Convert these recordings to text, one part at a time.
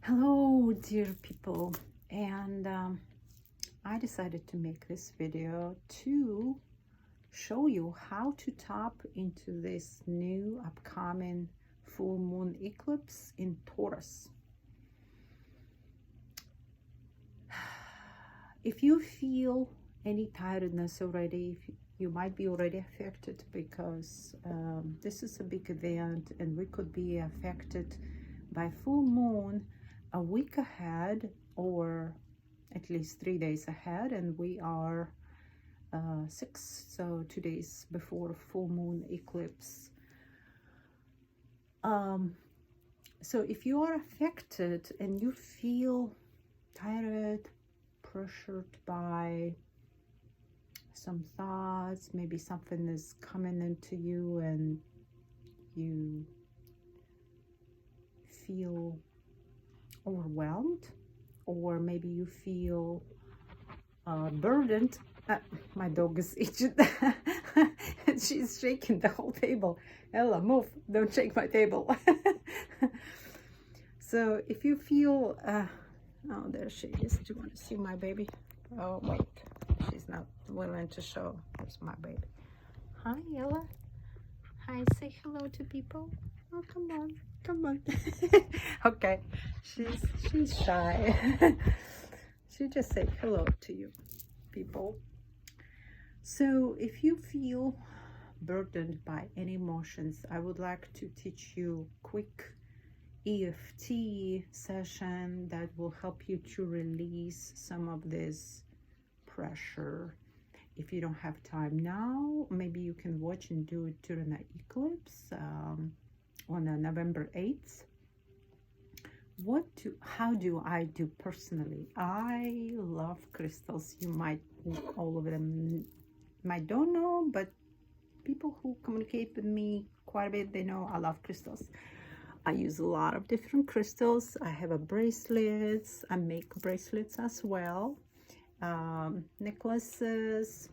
Hello, dear people, and I decided to make this video to show you how to tap into this new upcoming full moon eclipse in Taurus. If you feel any tiredness already, if you might be already affected because this is a big event and we could be affected by full moon a week ahead or at least 3 days ahead, and we are 6, so 2 days before full moon eclipse. So if you are affected and you feel tired, pressured by some thoughts, maybe something is coming into you and you feel overwhelmed, or maybe you feel burdened. My dog is itching. She's shaking the whole table. Ella, move, don't shake my table. So if you feel oh, there she is. Do you want to see my baby? Oh wait, she's not willing to show. There's my baby. Hi, Ella. Hi, say hello to people. Oh, come on, come on. Okay, she's shy. She just said hello to you people. So if you feel burdened by any emotions, I would like to teach you quick EFT session that will help you to release some of this pressure. If you don't have time now, maybe you can watch and do it during the eclipse on November 8th. How do I do personally? I love crystals. You might, all of them might don't know, but people who communicate with me quite a bit, they know I love crystals. I use a lot of different crystals. I have a bracelets. I make bracelets as well. Necklaces.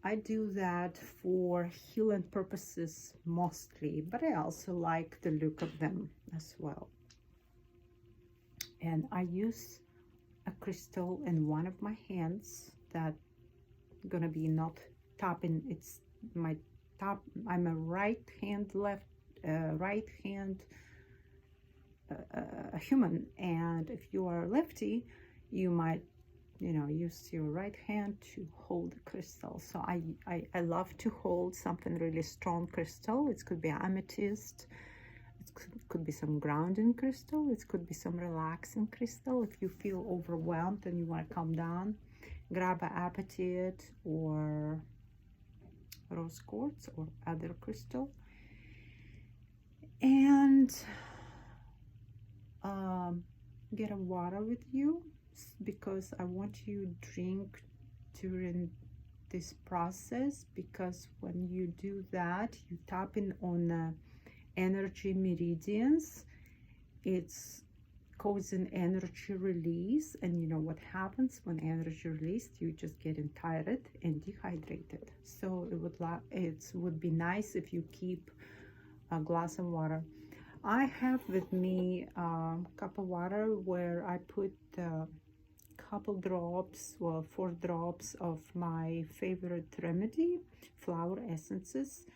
I do that for healing purposes mostly, but I also like the look of them as well. And I use a crystal in one of my hands that gonna be not tapping. It's my top. I'm a right hand human, and if you are lefty, you might use your right hand to hold the crystal. So I love to hold something really strong crystal. It could be amethyst, it could be some grounding crystal, it could be some relaxing crystal. If you feel overwhelmed and you want to calm down, grab an apatite or rose quartz or other crystal, and get a water with you, because I want you to drink during this process, because when you do that, you tap in on energy meridians. It's causing energy release, and you know what happens when energy released? You just getting tired and dehydrated. So it would be nice if you keep a glass of water. I have with me a cup of water where I put couple drops, well, 4 drops of my favorite remedy flower essences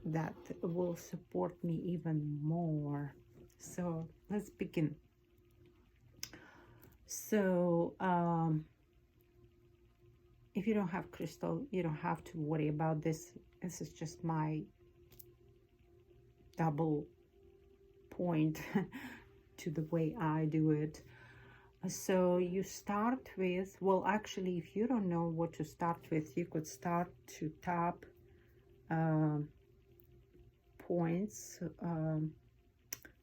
that will support me even more. So let's begin. So if you don't have crystal, you don't have to worry about this. This is just my double point to the way I do it. So you start with, well, actually, if you don't know what to start with, you could start to tap points.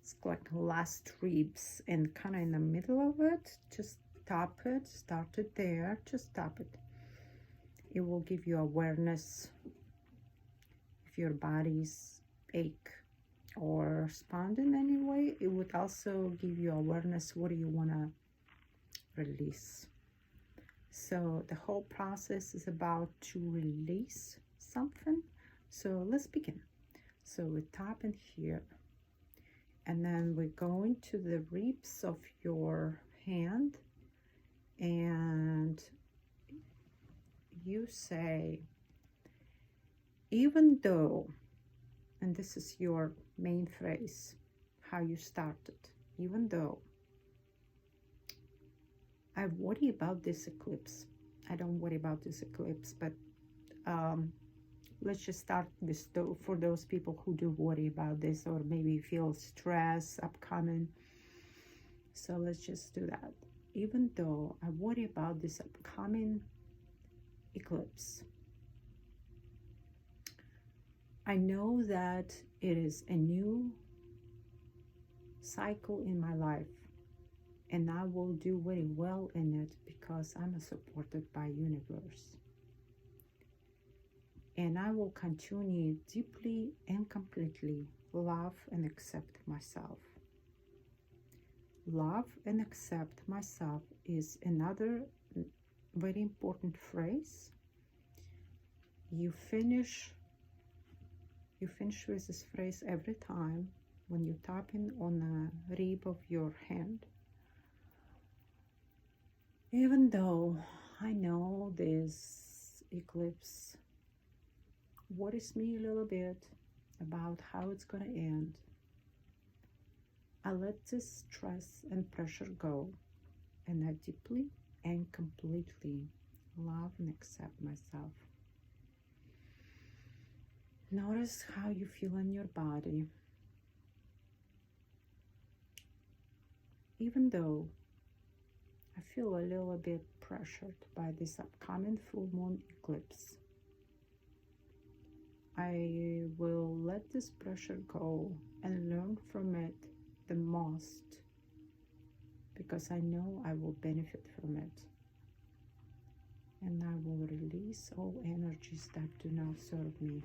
It's like last ribs, and kind of in the middle of it, just tap it, start it there, just tap it. It will give you awareness if your body's ache or respond in any way. It would also give you awareness what do you want to release. So the whole process is about to release something. So let's begin. So we tap in here, And then we're going to the ribs of your hand, and you say, even though, and this is your main phrase, how you started, even though I worry about this eclipse. I don't worry about this eclipse, but let's just start with for those people who do worry about this, or maybe feel stress upcoming. So let's just do that. Even though I worry about this upcoming eclipse, I know that it is a new cycle in my life, and I will do very well in it because I'm supported by universe. And I will continue deeply and completely love and accept myself. Love and accept myself is another very important phrase. You finish with this phrase every time when you tap in on the rib of your hand. Even though I know this eclipse worries me a little bit about how it's going to end, I let this stress and pressure go, and I deeply and completely love and accept myself. Notice how you feel in your body. Even though I feel a little bit pressured by this upcoming full moon eclipse, I will let this pressure go and learn from it the most, because I know I will benefit from it. And I will release all energies that do not serve me.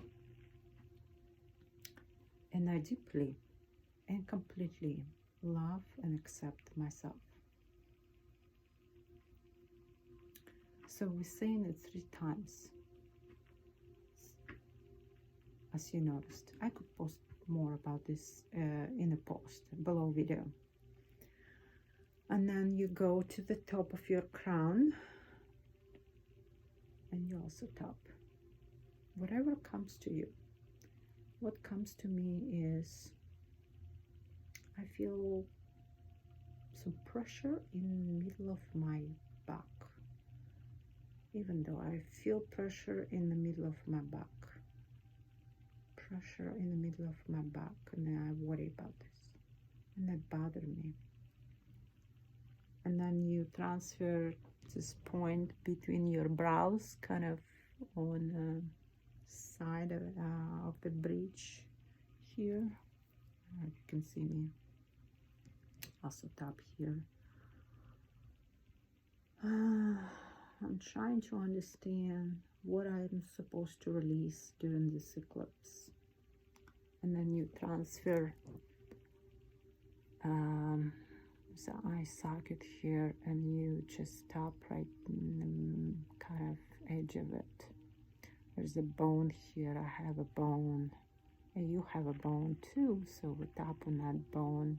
And I deeply and completely love and accept myself. So we're saying it 3 times. As you noticed, I could post more about this in a post below video. And then you go to the top of your crown, and you also tap. Whatever comes to you. What comes to me is, I feel some pressure in the middle of my back. Even though I feel pressure in the middle of my back. Pressure in the middle of my back, and then I worry about this, and that bothers me. And then you transfer this point between your brows, kind of on the side of the bridge here. You can see me. Also tap here. I'm trying to understand what I'm supposed to release during this eclipse. And then you transfer the eye socket here, and you just tap right in the kind of edge of it. There's a bone here. I have a bone, and you have a bone too, so we tap on that bone.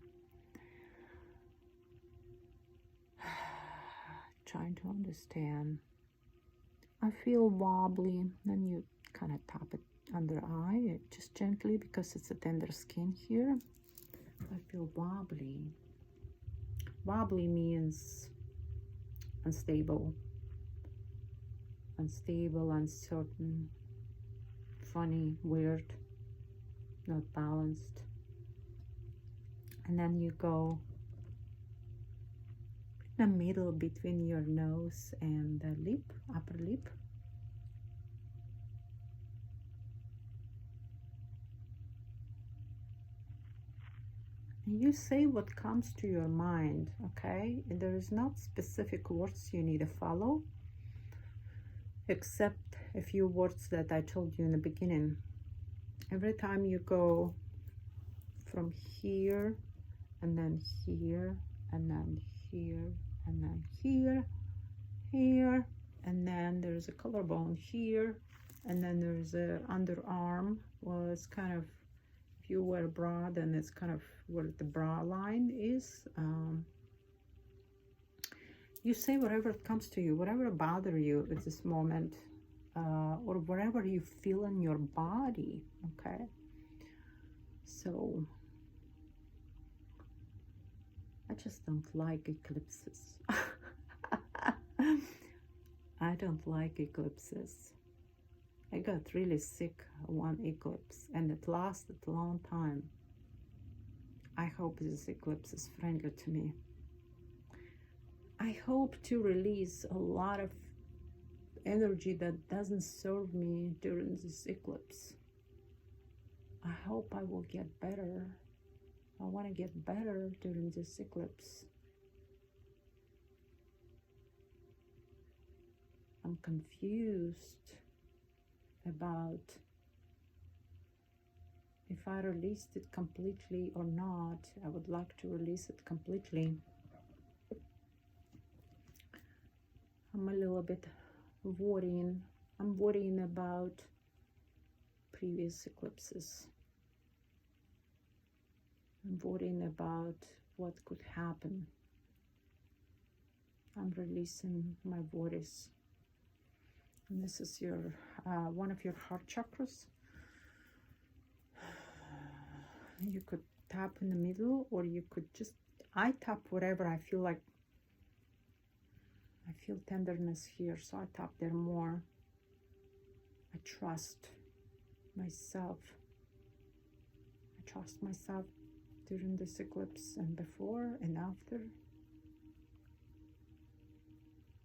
Trying to understand. I feel wobbly. Then you kind of tap it under eye, just gently, because it's a tender skin here. I feel wobbly. Wobbly means unstable, uncertain, funny, weird, not balanced. And then you go in the middle between your nose and the lip, upper lip. You say what comes to your mind, okay? There is not specific words you need to follow, except a few words that I told you in the beginning. Every time you go from here, and then here, and then here, and then here, here, and then there's a collarbone here, and then there's a underarm. Well, it's kind of, If you wear a bra, then it's kind of where the bra line is. You say whatever comes to you, whatever bother you at this moment, or whatever you feel in your body, okay? So I just don't like eclipses. I don't like eclipses. I got really sick one eclipse, and it lasted a long time. I hope this eclipse is friendly to me. I hope to release a lot of energy that doesn't serve me during this eclipse. I hope I will get better. I want to get better during this eclipse. I'm confused about if I released it completely or not. I would like to release it completely. I'm a little bit worrying. I'm worrying about previous eclipses. I'm worrying about what could happen. I'm releasing my worries. And this is your one of your heart chakras. You could tap in the middle, or you could just, I tap wherever I feel like. I feel tenderness here, so I tap there more. I trust myself. I trust myself during this eclipse, and before and after.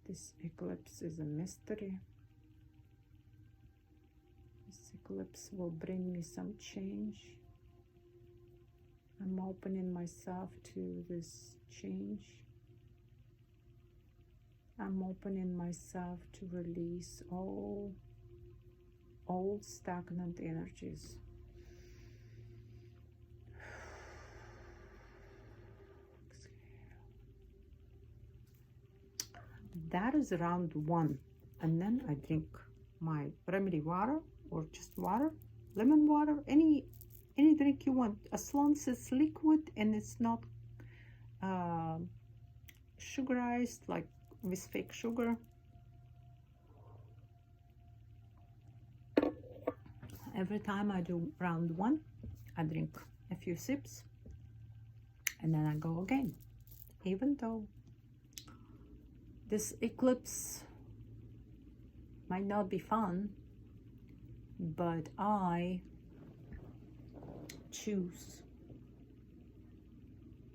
This eclipse is a mystery. This eclipse will bring me some change. I'm opening myself to this change. I'm opening myself to release all old stagnant energies. That is round one. And then I drink my remedy water, or just water, lemon water, any drink you want, as long as it's liquid and it's not sugarized, like with fake sugar. Every time I do round one, I drink a few sips, and then I go again. Even though this eclipse might not be fun, but I choose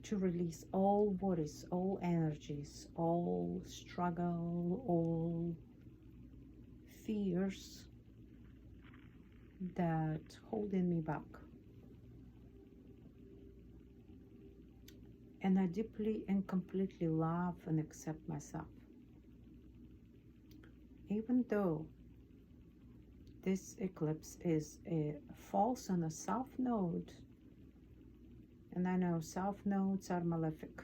to release all worries, all energies, all struggle, all fears that holding me back. And I deeply and completely love and accept myself. Even though this eclipse is a false on a south node, and I know south nodes are malefic,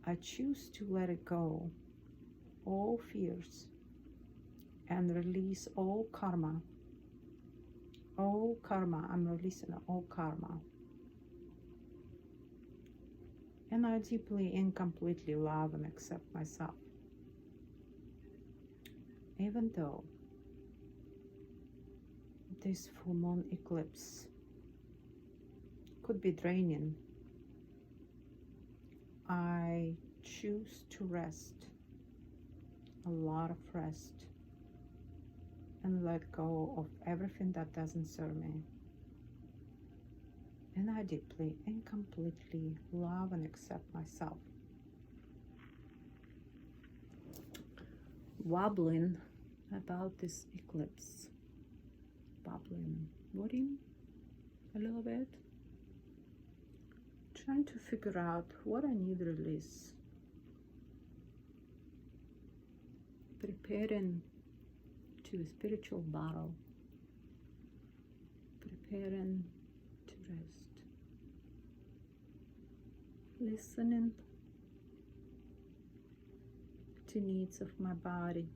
I choose to let it go, all fears, and release all karma. All karma, I'm releasing all karma. And I deeply and completely love and accept myself. Even though this full moon eclipse could be draining, I choose to rest, a lot of rest, and let go of everything that doesn't serve me. And I deeply and completely love and accept myself. Wobbling about this eclipse, worrying a little bit, trying to figure out what I need to release, preparing to a spiritual battle, preparing to rest, listening to needs of my body,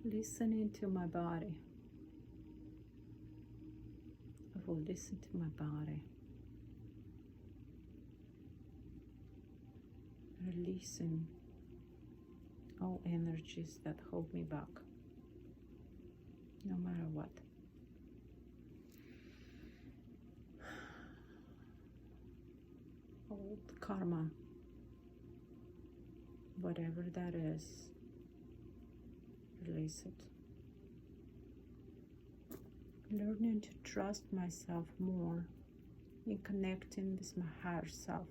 listening to my body, beautiful. Listen to my body. Releasing all energies that hold me back, no matter what. Old karma, whatever that is, release it. Learning to trust myself more in connecting with my higher self.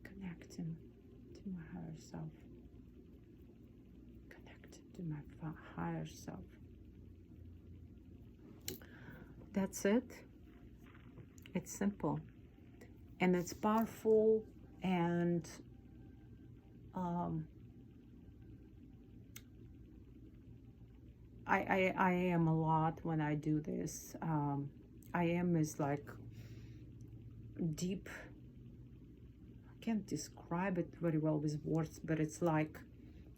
Connecting to my higher self. Connecting to my higher self. That's it. It's simple. And it's powerful, and I am a lot when I do this. I am is like deep. I can't describe it very well with words, but it's like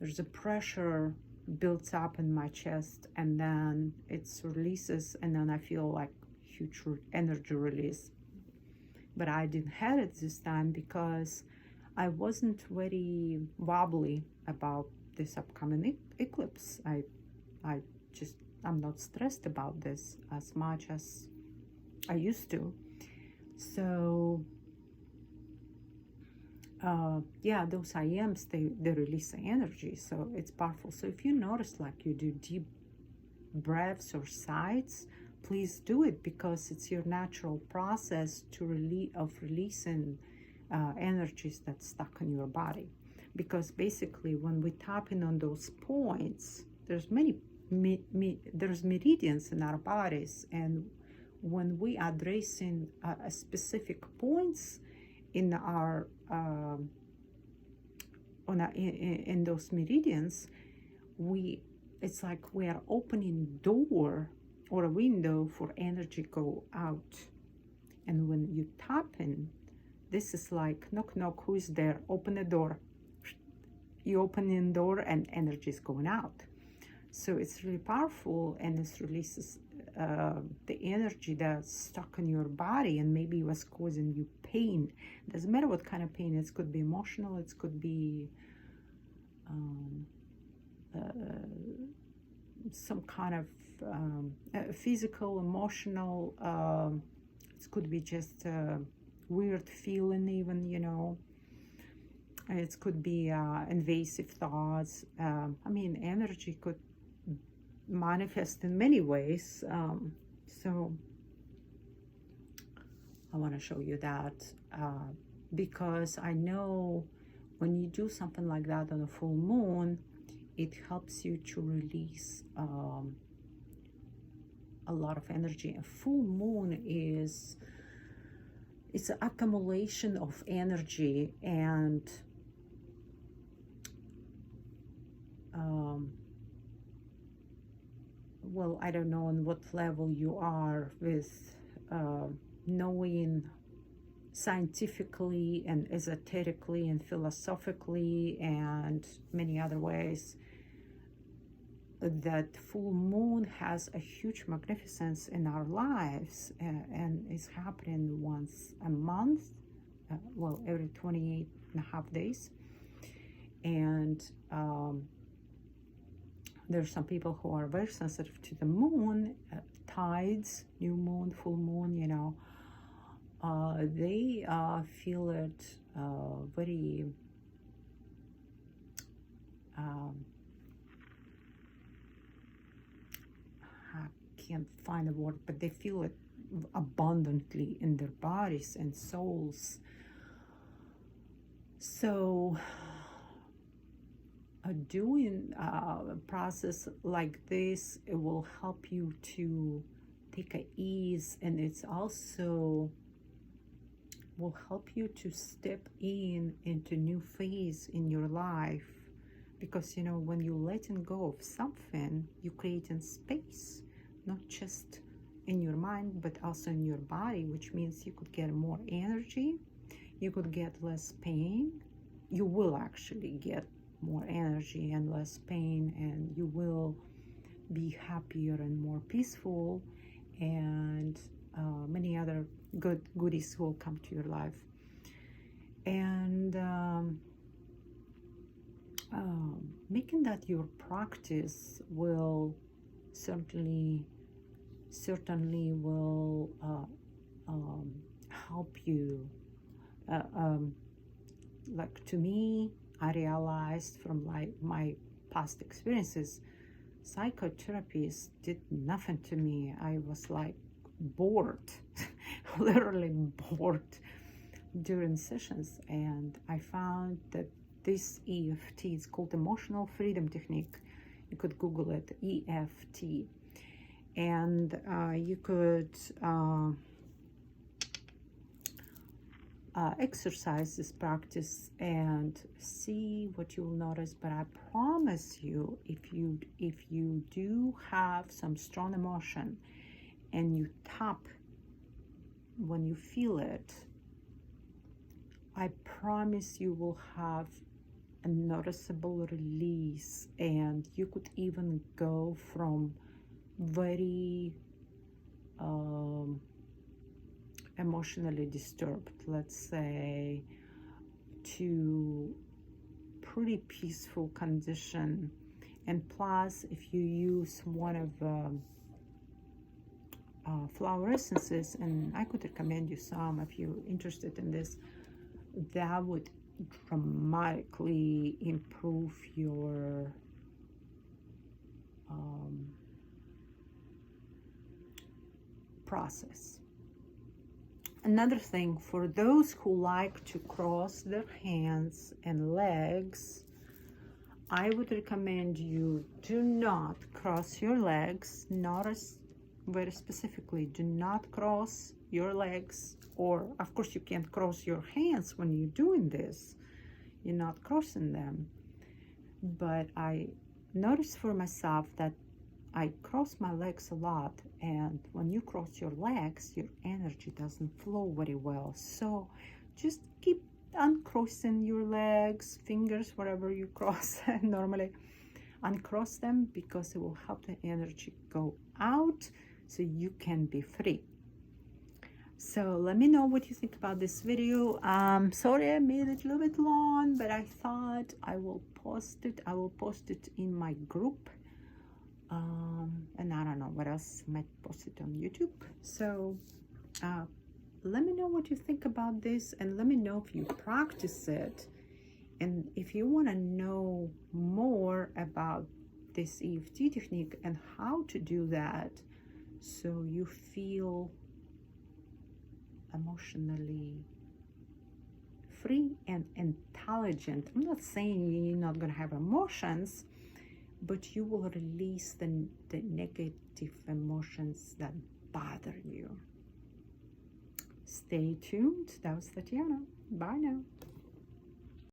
there's a pressure builds up in my chest, and then it releases, and then I feel like huge energy release. But I didn't have it this time because I wasn't very wobbly about this upcoming eclipse. I'm not stressed about this as much as I used to. So yeah, those IMs, they release the energy, so it's powerful. So if you notice like you do deep breaths or sighs, please do it, because it's your natural process to releasing energies that's stuck in your body. Because basically when we tap in on those points, there's many there's meridians in our bodies, and when we are addressing specific points in our in those meridians, it's like we are opening door or a window for energy go out. And when you tap in, this is like knock knock, who is there, open the door. You open the door and energy is going out. So it's really powerful, and it releases the energy that's stuck in your body and maybe was causing you pain. Doesn't matter what kind of pain. It could be emotional, it could be some kind of physical, emotional, it could be just a weird feeling even, you know. It could be invasive thoughts. I mean, energy could manifest in many ways. So I want to show you that because I know when you do something like that on a full moon, it helps you to release a lot of energy. A full moon it's an accumulation of energy, and well, I don't know on what level you are with knowing scientifically and esoterically and philosophically and many other ways that full moon has a huge magnificence in our lives, and is happening once a month, well, every 28 and a half days. And there's some people who are very sensitive to the moon, tides, new moon, full moon, you know. They feel it very I can't find a word, but they feel it abundantly in their bodies and souls. So doing a process like this, it will help you to take a ease, and it's also will help you to step into new phase in your life. Because, you know, when you're letting go of something, you're creating space, not just in your mind, but also in your body, which means you could get more energy, you could get less pain. You will actually get more energy and less pain, and you will be happier and more peaceful. and many other goodies will come to your life. And making that your practice will certainly will help you. Like, to me, I realized from my past experiences, psychotherapies did nothing to me. I was like bored, literally bored during sessions, and I found that this EFT is called Emotional Freedom Technique. You could Google it, EFT, and you could exercise this practice and see what you'll notice. But I promise you, if you do have some strong emotion and you tap when you feel it, I promise you will have a noticeable release, and you could even go from very emotionally disturbed, let's say, to pretty peaceful condition. And plus, if you use one of flower essences, and I could recommend you some if you're interested in this, that would dramatically improve your process. Another thing, for those who like to cross their hands and legs, I would recommend you do not cross your legs. Notice very specifically, do not cross your legs, or of course you can't cross your hands when you're doing this. You're not crossing them. But I noticed for myself that I cross my legs a lot, and when you cross your legs, your energy doesn't flow very well. So just keep uncrossing your legs, fingers, wherever you cross normally. Uncross them, because it will help the energy go out so you can be free. So let me know what you think about this video. Sorry I made it a little bit long, but I thought I will post it. I will post it in my group. And I don't know what else, might post it on YouTube. So let me know what you think about this, and let me know if you practice it, and if you want to know more about this EFT technique and how to do that so you feel emotionally free and intelligent. I'm not saying you're not going to have emotions, but you will release the negative emotions that bother you. Stay tuned. That was Tatiana. Bye now.